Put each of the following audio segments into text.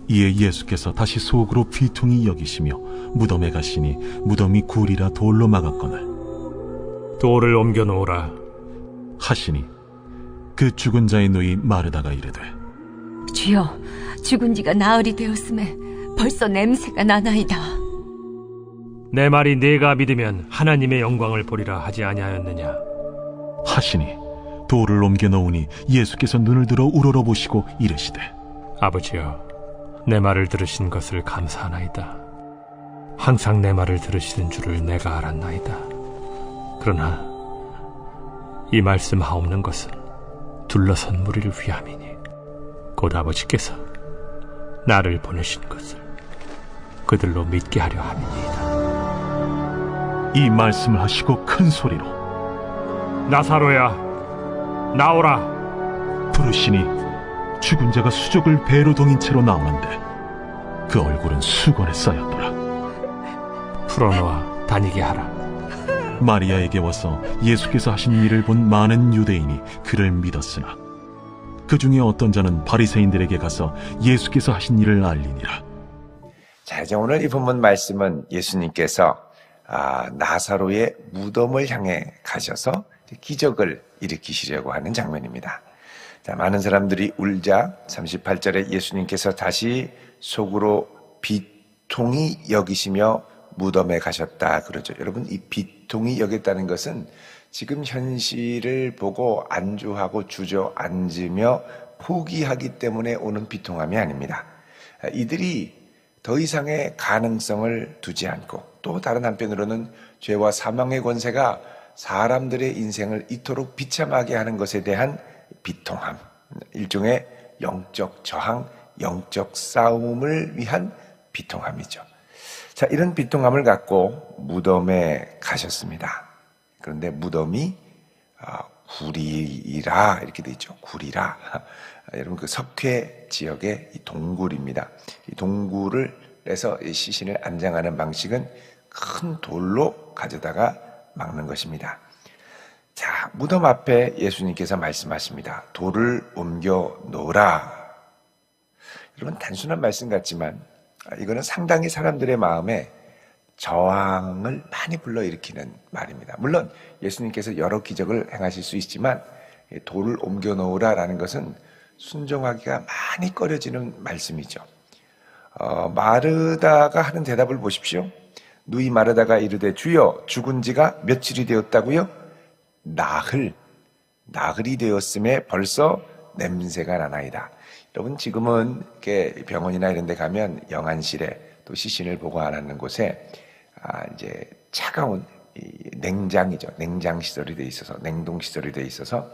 이에 예수께서 다시 속으로 비통히 여기시며 무덤에 가시니 무덤이 굴이라 돌로 막았거늘 돌을 옮겨 놓으라 하시니 그 죽은 자의 누이 마르다가 이르되 주여, 죽은 지가 나흘이 되었음에 벌써 냄새가 나나이다. 내 말이 네가 믿으면 하나님의 영광을 보리라 하지 아니하였느냐 하시니 돌을 옮겨 놓으니 예수께서 눈을 들어 우러러보시고 이르시되 아버지여, 내 말을 들으신 것을 감사하나이다. 항상 내 말을 들으시는 줄을 내가 알았나이다. 그러나 이 말씀하옵는 것은 둘러선 무리를 위함이니 곧 아버지께서 나를 보내신 것을 그들로 믿게 하려 함이니이다. 이 말씀을 하시고 큰 소리로 나사로야, 나오라. 부르시니 죽은 자가 수족을 배로 동인 채로 나오는데 그 얼굴은 수건에 쌓였더라. 풀어놓아 다니게 하라. 마리아에게 와서 예수께서 하신 일을 본 많은 유대인이 그를 믿었으나 그 중에 어떤 자는 바리새인들에게 가서 예수께서 하신 일을 알리니라. 자, 이제 오늘 이 본문 말씀은 예수님께서 나사로의 무덤을 향해 가셔서 기적을 일으키시려고 하는 장면입니다. 자, 많은 사람들이 울자 38절에 예수님께서 다시 속으로 비통히 여기시며 무덤에 가셨다 그러죠. 여러분, 이 비통히 여겼다는 것은 지금 현실을 보고 안주하고 주저앉으며 포기하기 때문에 오는 비통함이 아닙니다. 이들이 더 이상의 가능성을 두지 않고 또 다른 한편으로는 죄와 사망의 권세가 사람들의 인생을 이토록 비참하게 하는 것에 대한 비통함, 일종의 영적 저항, 영적 싸움을 위한 비통함이죠. 자, 이런 비통함을 갖고 무덤에 가셨습니다. 그런데 무덤이 구리라 이렇게 돼 있죠. 구리라. 여러분, 그 석회 지역의 이 동굴입니다. 이 동굴을 해서 시신을 안장하는 방식은 큰 돌로 가져다가 막는 것입니다. 자, 무덤 앞에 예수님께서 말씀하십니다. 돌을 옮겨 놓으라. 여러분, 단순한 말씀 같지만 이거는 상당히 사람들의 마음에 저항을 많이 불러일으키는 말입니다. 물론 예수님께서 여러 기적을 행하실 수 있지만 돌을 옮겨 놓으라라는 것은 순종하기가 많이 꺼려지는 말씀이죠. 마르다가 하는 대답을 보십시오. 누이 마르다가 이르되 주여, 죽은 지가 며칠이 되었다고요? 나흘이 되었음에 벌써 냄새가 나나이다. 여러분, 지금은 이렇게 병원이나 이런 데 가면 영안실에 또 시신을 보관하는 곳에 이제 차가운 냉장이죠. 냉장 시설이 돼 있어서, 냉동 시설이 돼 있어서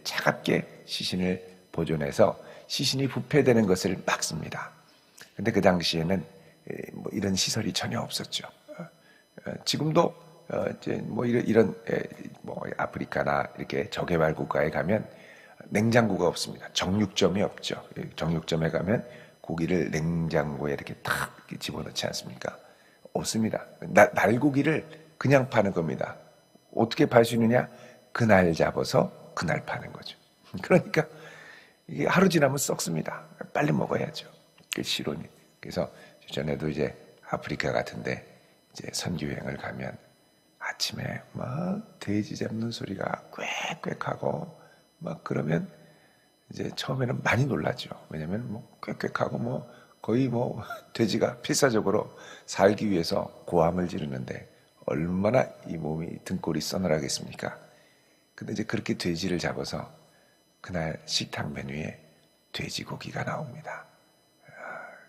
차갑게 시신을 보존해서 시신이 부패되는 것을 막습니다. 근데 그 당시에는 뭐 이런 시설이 전혀 없었죠. 지금도 이제 뭐 이런 뭐 아프리카나 이렇게 저개발 국가에 가면 냉장고가 없습니다. 정육점이 없죠. 정육점에 가면 고기를 냉장고에 이렇게 탁 집어넣지 않습니까? 없습니다. 날고기를 그냥 파는 겁니다. 어떻게 팔 수 있느냐? 그날 잡아서 그날 파는 거죠. 그러니까 이게 하루 지나면 썩습니다. 빨리 먹어야죠. 그 실온이. 그래서 전에도 이제 아프리카 같은데 이제 선교여행을 가면 아침에 막 돼지 잡는 소리가 꽥꽥하고 막 그러면 이제 처음에는 많이 놀라죠. 왜냐면 뭐 꽥꽥하고 뭐 거의 뭐 돼지가 필사적으로 살기 위해서 고함을 지르는데 얼마나 이 몸이 등골이 서늘하겠습니까? 근데 이제 그렇게 돼지를 잡아서 그날 식탁 메뉴에 돼지고기가 나옵니다.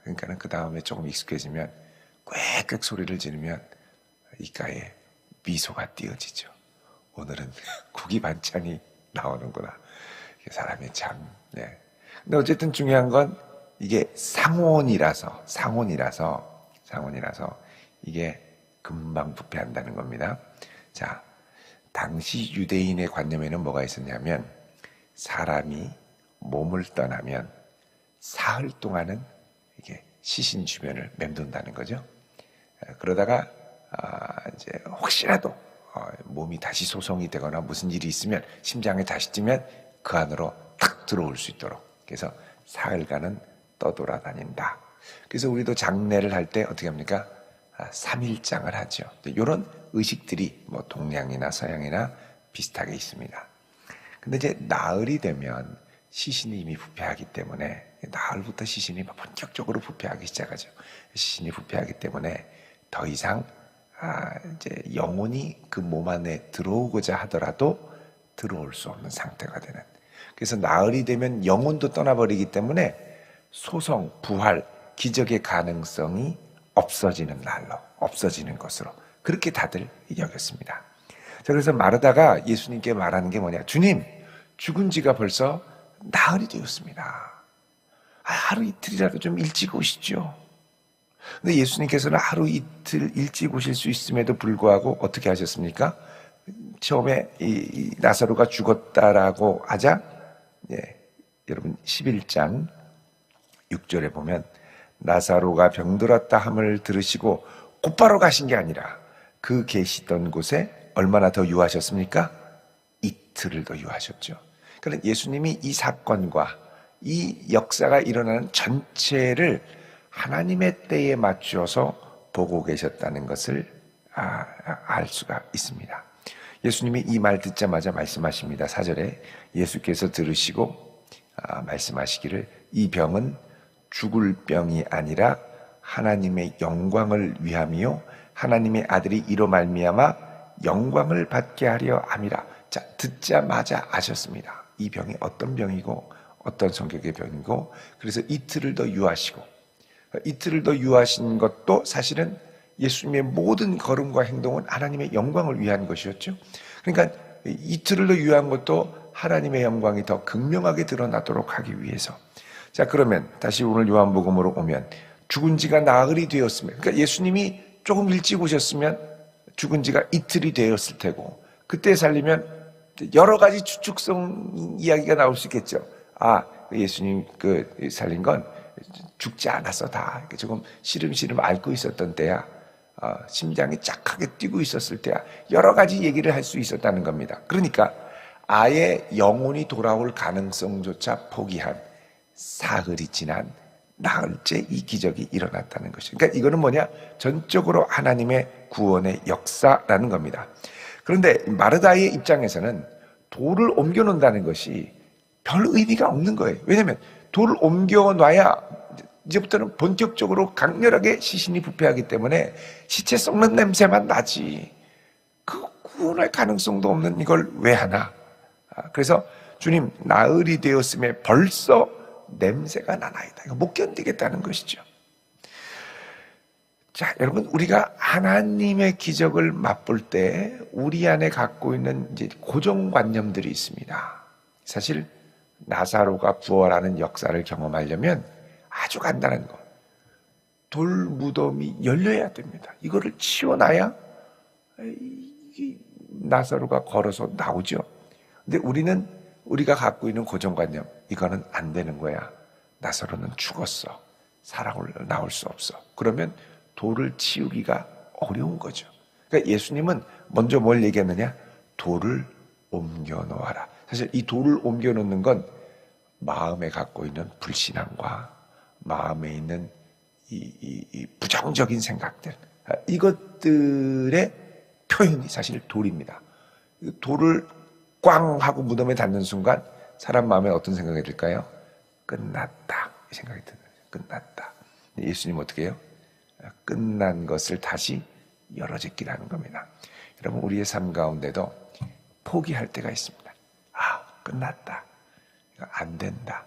그러니까는 그 다음에 조금 익숙해지면 꽥꽥 소리를 지르면 입가에 미소가 띄어지죠. 오늘은 고기 반찬이 나오는구나. 사람이 참. 네. 근데 어쨌든 중요한 건 이게 상온이라서 이게 금방 부패한다는 겁니다. 자, 당시 유대인의 관념에는 뭐가 있었냐면 사람이 몸을 떠나면 사흘 동안은 이게 시신 주변을 맴돈다는 거죠. 그러다가 이제 혹시라도 몸이 다시 소송이 되거나 무슨 일이 있으면 심장이 다시 뛰면 그 안으로 탁 들어올 수 있도록 그래서 사흘간은 떠돌아다닌다 그래서 우리도 장례를 할 때 어떻게 합니까? 3일장을 하죠. 이런 의식들이 뭐 동양이나 서양이나 비슷하게 있습니다. 근데 이제 나흘이 되면 시신이 이미 부패하기 때문에, 나흘부터 시신이 본격적으로 부패하기 시작하죠. 시신이 부패하기 때문에 더 이상 이제 영혼이 그 몸 안에 들어오고자 하더라도 들어올 수 없는 상태가 되는. 그래서 나흘이 되면 영혼도 떠나버리기 때문에 소성, 부활, 기적의 가능성이 없어지는 날로, 없어지는 것으로 그렇게 다들 여겼습니다. 자, 그래서 마르다가 예수님께 말하는 게 뭐냐? 주님, 죽은 지가 벌써 나흘이 되었습니다. 하루 이틀이라도 좀 일찍 오시죠. 근데 예수님께서는 하루 이틀 일찍 오실 수 있음에도 불구하고 어떻게 하셨습니까? 처음에 이 나사로가 죽었다라고 하자, 여러분 11장 6절에 보면 나사로가 병들었다 함을 들으시고 곧바로 가신 게 아니라 그 계시던 곳에 얼마나 더 유하셨습니까? 이틀을 더 유하셨죠. 그러니까 예수님이 이 사건과 이 역사가 일어나는 전체를 하나님의 때에 맞추어서 보고 계셨다는 것을 알 수가 있습니다. 예수님이 이 말 듣자마자 말씀하십니다. 4절에 예수께서 들으시고 말씀하시기를 이 병은 죽을 병이 아니라 하나님의 영광을 위함이요 하나님의 아들이 이로 말미암아 영광을 받게 하려 함이라. 자, 듣자마자 아셨습니다. 이 병이 어떤 병이고 어떤 성격의 병이고, 그래서 이틀을 더 유하시고, 이틀을 더 유하신 것도 사실은 예수님의 모든 걸음과 행동은 하나님의 영광을 위한 것이었죠. 그러니까 이틀을 더 유한 것도 하나님의 영광이 더 극명하게 드러나도록 하기 위해서. 자, 그러면 다시 오늘 요한복음으로 오면 죽은 지가 나흘이 되었으면, 그러니까 예수님이 조금 일찍 오셨으면 죽은 지가 이틀이 되었을 테고, 그때 살리면 여러 가지 추측성 이야기가 나올 수 있겠죠. 예수님 살린 건 죽지 않았어. 다 조금 시름시름 앓고 있었던 때야. 심장이 짝하게 뛰고 있었을 때야. 여러 가지 얘기를 할 수 있었다는 겁니다. 그러니까 아예 영혼이 돌아올 가능성조차 포기한 사흘이 지난 나흘째 이 기적이 일어났다는 것이죠. 그러니까 이거는 뭐냐? 전적으로 하나님의 구원의 역사라는 겁니다. 그런데 마르다의 입장에서는 돌을 옮겨놓는다는 것이 별 의미가 없는 거예요. 왜냐하면 돌을 옮겨놔야 이제부터는 본격적으로 강렬하게 시신이 부패하기 때문에 시체 썩는 냄새만 나지, 그 구원할 가능성도 없는 이걸 왜 하나? 그래서 주님, 나흘이 되었음에 벌써 냄새가 나나이다. 이거 못 견디겠다는 것이죠. 자, 여러분, 우리가 하나님의 기적을 맛볼 때 우리 안에 갖고 있는 이제 고정관념들이 있습니다. 사실 나사로가 부활하는 역사를 경험하려면 아주 간단한 거, 돌 무덤이 열려야 됩니다. 이거를 치워놔야 나사로가 걸어서 나오죠. 근데 우리가 갖고 있는 고정관념, 이거는 안 되는 거야. 나사로는 죽었어. 나올 수 없어. 그러면 돌을 치우기가 어려운 거죠. 그러니까 예수님은 먼저 뭘 얘기했느냐? 돌을 옮겨 놓아라. 사실 이 돌을 옮겨 놓는 건 마음에 갖고 있는 불신앙과 마음에 있는 이 부정적인 생각들, 이것들의 표현이 사실 돌입니다. 돌을 꽝 하고 무덤에 닿는 순간 사람 마음에 어떤 생각이 들까요? 끝났다, 이 생각이 드는 거죠. 끝났다. 예수님 어떻게 해요? 끝난 것을 다시 열어짓기를 하는 겁니다. 여러분, 우리의 삶 가운데도 포기할 때가 있습니다. 끝났다. 안 된다.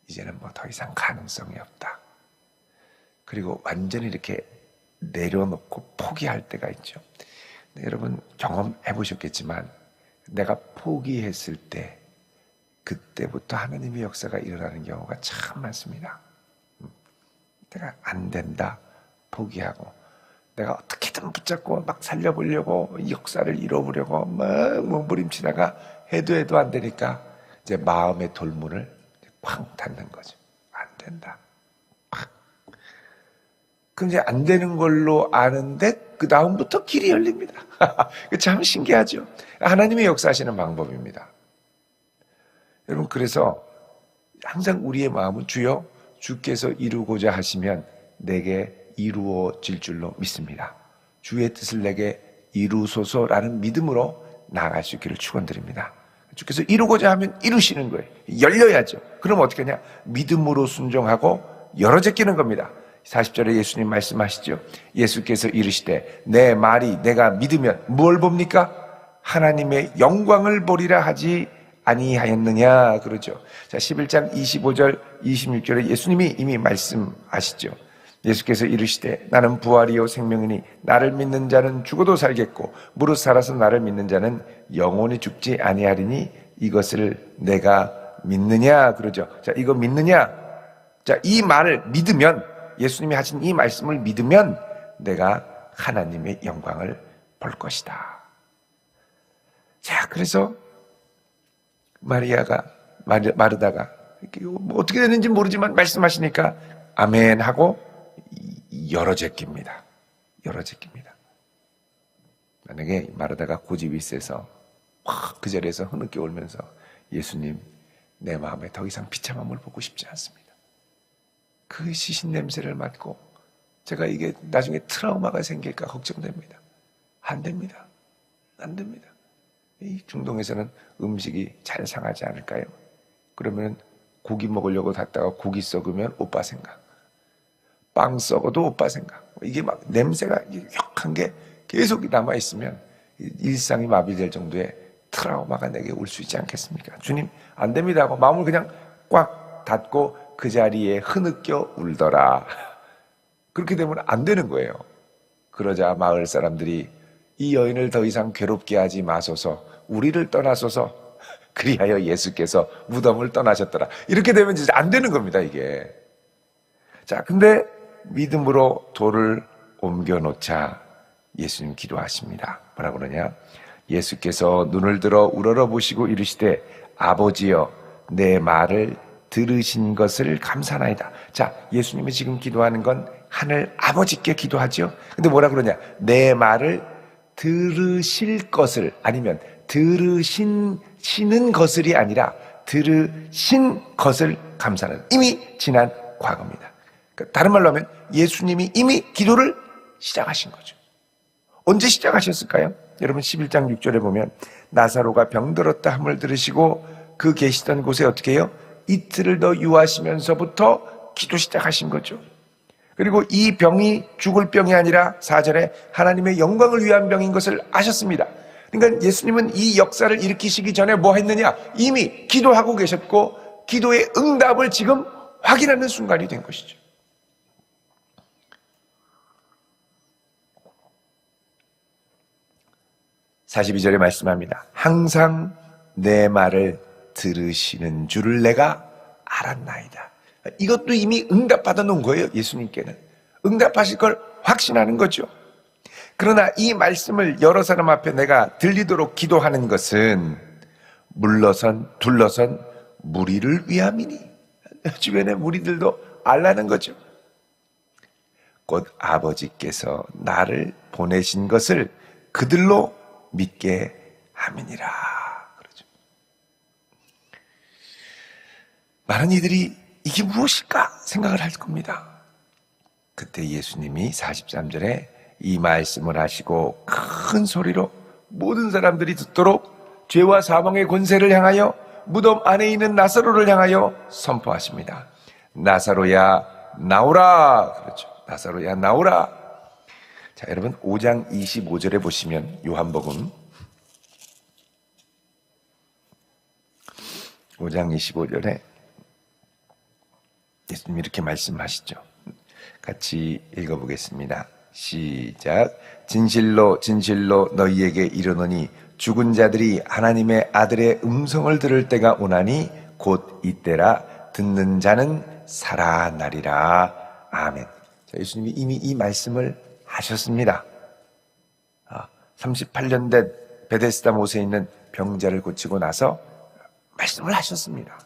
이제는 뭐 더 이상 가능성이 없다. 그리고 완전히 이렇게 내려놓고 포기할 때가 있죠. 여러분 경험해 보셨겠지만 내가 포기했을 때 그때부터 하나님의 역사가 일어나는 경우가 참 많습니다. 내가 안 된다 포기하고, 내가 어떻게든 붙잡고 막 살려보려고 역사를 이뤄보려고 막 몸부림치다가 해도 안 되니까 이제 마음의 돌문을 쾅 닫는 거죠. 안 된다. 그럼 이제 안 되는 걸로 아는데 그 다음부터 길이 열립니다. 참 신기하죠. 하나님의 역사하시는 방법입니다. 여러분, 그래서 항상 우리의 마음은 주여 주께서 이루고자 하시면 내게 이루어질 줄로 믿습니다. 주의 뜻을 내게 이루소서라는 믿음으로 나아갈 수 있기를 축원드립니다. 주께서 이루고자 하면 이루시는 거예요. 열려야죠. 그럼 어떻게 하냐? 믿음으로 순종하고 열어 제끼는 겁니다. 40절에 예수님 말씀하시죠. 예수께서 이르시되 내 말이 내가 믿으면 뭘 봅니까? 하나님의 영광을 보리라 하지 아니하였느냐 그러죠. 자, 11장 25절 26절에 예수님이 이미 말씀하시죠. 예수께서 이르시되 나는 부활이요 생명이니 나를 믿는 자는 죽어도 살겠고 무릇 살아서 나를 믿는 자는 영원히 죽지 아니하리니 이것을 내가 믿느냐 그러죠. 자, 이거 믿느냐? 자, 이 말을 믿으면, 예수님이 하신 이 말씀을 믿으면 내가 하나님의 영광을 볼 것이다. 자, 그래서 마르다가 뭐 어떻게 되는지 모르지만 말씀하시니까 아멘 하고 열어 제낍니다. 열어 제낍니다. 만약에 마르다가 고집이 세서 그 자리에서 흐느껴 울면서 예수님, 내 마음에 더 이상 비참함을 보고 싶지 않습니다. 그 시신 냄새를 맡고 제가 이게 나중에 트라우마가 생길까 걱정됩니다. 안 됩니다. 안 됩니다. 이 중동에서는 음식이 잘 상하지 않을까요? 그러면 고기 먹으려고 갔다가 고기 썩으면 오빠 생각, 빵 썩어도 오빠 생각, 이게 막 냄새가 역한 게 계속 남아있으면 일상이 마비될 정도의 트라우마가 내게 올 수 있지 않겠습니까? 주님, 안 됩니다 하고 마음을 그냥 꽉 닫고 그 자리에 흐느껴 울더라. 그렇게 되면 안 되는 거예요. 그러자 마을 사람들이 이 여인을 더 이상 괴롭게 하지 마소서, 우리를 떠나소서, 그리하여 예수께서 무덤을 떠나셨더라. 이렇게 되면 진짜 안 되는 겁니다, 이게. 자, 근데 믿음으로 돌을 옮겨놓자 예수님 기도하십니다. 뭐라 그러냐? 예수께서 눈을 들어 우러러보시고 이르시되 아버지여 내 말을 들으신 것을 감사나이다. 자, 예수님이 지금 기도하는 건 하늘 아버지께 기도하죠. 근데 뭐라 그러냐? 내 말을 들으실 것을, 아니면 들으시는 것을이 아니라 들으신 것을 감사하는, 이미 지난 과거입니다. 그러니까 다른 말로 하면 예수님이 이미 기도를 시작하신 거죠. 언제 시작하셨을까요? 여러분 11장 6절에 보면 나사로가 병들었다 함을 들으시고 그 계시던 곳에 어떻게 해요? 이틀을 더 유하시면서부터 기도 시작하신 거죠. 그리고 이 병이 죽을 병이 아니라 4절에 하나님의 영광을 위한 병인 것을 아셨습니다. 그러니까 예수님은 이 역사를 일으키시기 전에 뭐 했느냐? 이미 기도하고 계셨고 기도의 응답을 지금 확인하는 순간이 된 것이죠. (42절에) 말씀합니다. 항상 내 말을 들으시는 줄을 내가 알았나이다. 이것도 이미 응답받아 놓은 거예요. 예수님께는 응답하실 걸 확신하는 거죠. 그러나 이 말씀을 여러 사람 앞에 내가 들리도록 기도하는 것은 물러선 둘러선 무리를 위함이니, 주변의 무리들도 알라는 거죠. 곧 아버지께서 나를 보내신 것을 그들로 믿게 함이니라. 그러죠. 많은 이들이 이게 무엇일까 생각을 할 겁니다. 그때 예수님이 43절에 이 말씀을 하시고 큰 소리로 모든 사람들이 듣도록 죄와 사망의 권세를 향하여 무덤 안에 있는 나사로를 향하여 선포하십니다. 나사로야 나오라. 그렇죠. 나사로야 나오라. 자, 여러분 5장 25절에 보시면 요한복음 5장 25절에 예수님이 이렇게 말씀하시죠. 같이 읽어보겠습니다. 시작. 진실로 진실로 너희에게 이르노니 죽은 자들이 하나님의 아들의 음성을 들을 때가 오나니 곧 이때라. 듣는 자는 살아나리라. 아멘. 자, 예수님이 이미 이 말씀을 하셨습니다. 38년 된 베데스다 못에 있는 병자를 고치고 나서 말씀을 하셨습니다.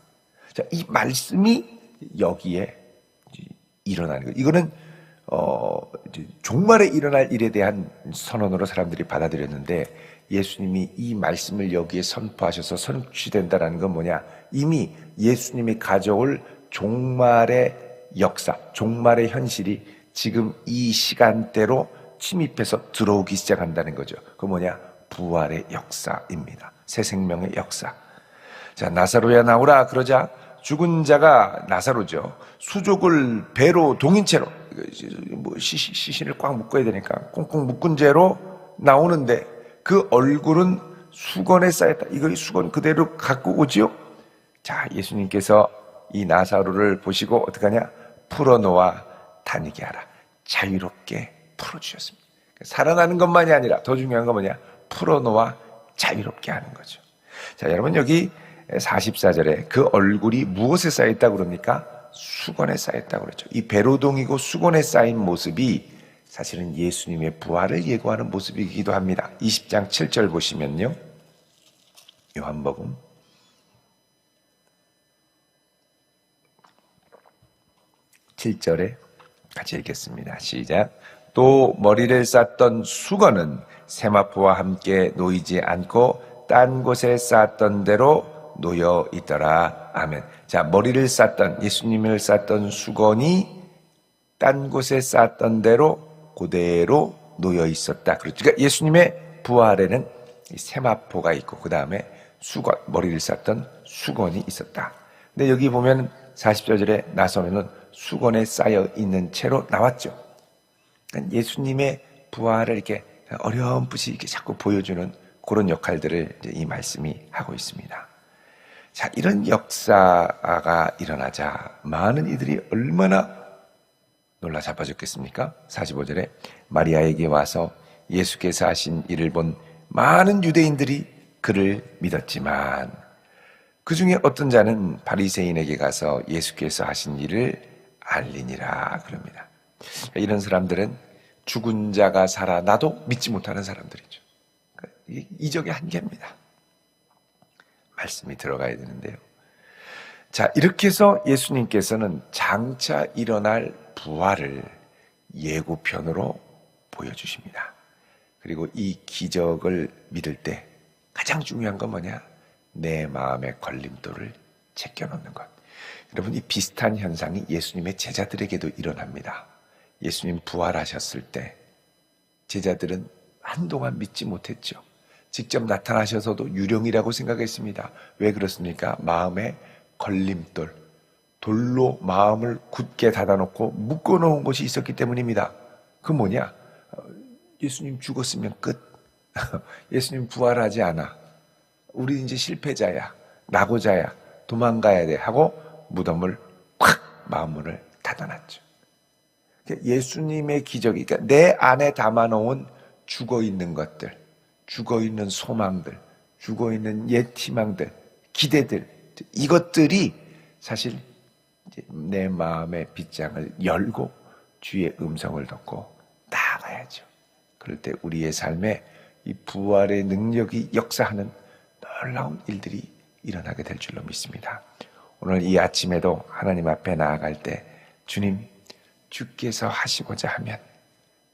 자, 이 말씀이 여기에 일어나는 거예요. 이거는 종말에 일어날 일에 대한 선언으로 사람들이 받아들였는데 예수님이 이 말씀을 여기에 선포하셔서 성취된다는 건 뭐냐? 이미 예수님이 가져올 종말의 역사, 종말의 현실이 지금 이 시간대로 침입해서 들어오기 시작한다는 거죠. 그 뭐냐? 부활의 역사입니다. 새 생명의 역사. 자, 나사로야 나오라 그러자 죽은 자가 나사로죠. 수족을 배로 동인 채로 시신을 꽉 묶어야 되니까 꽁꽁 묶은 채로 나오는데 그 얼굴은 수건에 쌓였다. 이거 수건 그대로 갖고 오지요. 자, 예수님께서 이 나사로를 보시고 어떻게 하냐? 풀어놓아 다니게 하라. 자유롭게 풀어주셨습니다. 살아나는 것만이 아니라 더 중요한 건 뭐냐? 풀어놓아 자유롭게 하는 거죠. 자, 여러분 여기 44절에 그 얼굴이 무엇에 쌓였다고 그럽니까? 수건에 쌓였다고 그랬죠. 이 배로동이고 수건에 쌓인 모습이 사실은 예수님의 부활을 예고하는 모습이기도 합니다. 20장 7절 보시면요. 요한복음 7절에 같이 읽겠습니다. 시작. 또 머리를 쌓던 수건은 세마포와 함께 놓이지 않고 딴 곳에 쌓았던 대로 놓여 있더라. 아멘. 자, 머리를 쌓던, 예수님을 쌓던 수건이 딴 곳에 쌓았던 대로 그대로 놓여 있었다. 그러니까 예수님의 부활에는 세마포가 있고 그 다음에 수건, 머리를 쌓던 수건이 있었다. 근데 여기 보면 44절에 나서면은 수건에 쌓여 있는 채로 나왔죠. 그러니까 예수님의 부활을 이렇게 어렴풋이 이렇게 자꾸 보여주는 그런 역할들을 이제 이 말씀이 하고 있습니다. 자, 이런 역사가 일어나자 많은 이들이 얼마나 놀라 자빠졌겠습니까? 45절에 마리아에게 와서 예수께서 하신 일을 본 많은 유대인들이 그를 믿었지만 그 중에 어떤 자는 바리새인에게 가서 예수께서 하신 일을 알리니라 그럽니다. 이런 사람들은 죽은 자가 살아나도 믿지 못하는 사람들이죠. 이게 이적의 한계입니다. 말씀이 들어가야 되는데요. 자, 이렇게 해서 예수님께서는 장차 일어날 부활을 예고편으로 보여주십니다. 그리고 이 기적을 믿을 때 가장 중요한 건 뭐냐? 내 마음의 걸림돌을 제껴놓는 것. 여러분, 이 비슷한 현상이 예수님의 제자들에게도 일어납니다. 예수님 부활하셨을 때 제자들은 한동안 믿지 못했죠. 직접 나타나셔서도 유령이라고 생각했습니다. 왜 그렇습니까? 마음의 걸림돌, 돌로 마음을 굳게 닫아놓고 묶어놓은 것이 있었기 때문입니다. 그 뭐냐? 예수님 죽었으면 끝. 예수님 부활하지 않아. 우리 이제 실패자야, 낙오자야, 도망가야 돼 하고 무덤을 콱 마음문을 닫아놨죠. 예수님의 기적이, 그러니까 내 안에 담아놓은 죽어있는 것들, 죽어있는 소망들, 죽어있는 옛 희망들, 기대들, 이것들이 사실 내 마음의 빗장을 열고 주의 음성을 듣고 나아가야죠. 그럴 때 우리의 삶에 이 부활의 능력이 역사하는 놀라운 일들이 일어나게 될 줄로 믿습니다. 오늘 이 아침에도 하나님 앞에 나아갈 때 주님, 주께서 하시고자 하면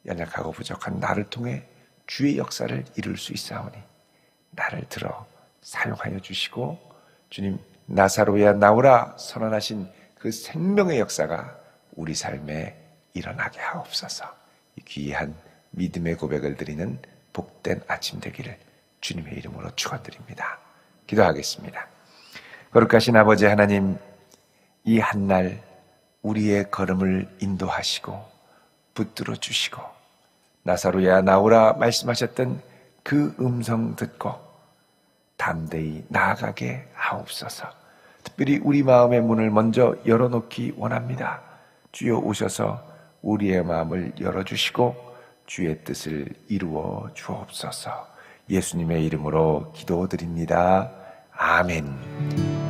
연약하고 부족한 나를 통해 주의 역사를 이룰 수 있사오니 나를 들어 사용하여 주시고 주님, 나사로야 나오라 선언하신 그 생명의 역사가 우리 삶에 일어나게 하옵소서. 이 귀한 믿음의 고백을 드리는 복된 아침 되기를 주님의 이름으로 축원드립니다. 기도하겠습니다. 거룩하신 아버지 하나님, 이 한날 우리의 걸음을 인도하시고 붙들어 주시고 나사로야 나오라 말씀하셨던 그 음성 듣고 담대히 나아가게 하옵소서. 특별히 우리 마음의 문을 먼저 열어놓기 원합니다. 주여 오셔서 우리의 마음을 열어주시고 주의 뜻을 이루어 주옵소서. 예수님의 이름으로 기도드립니다. 아멘.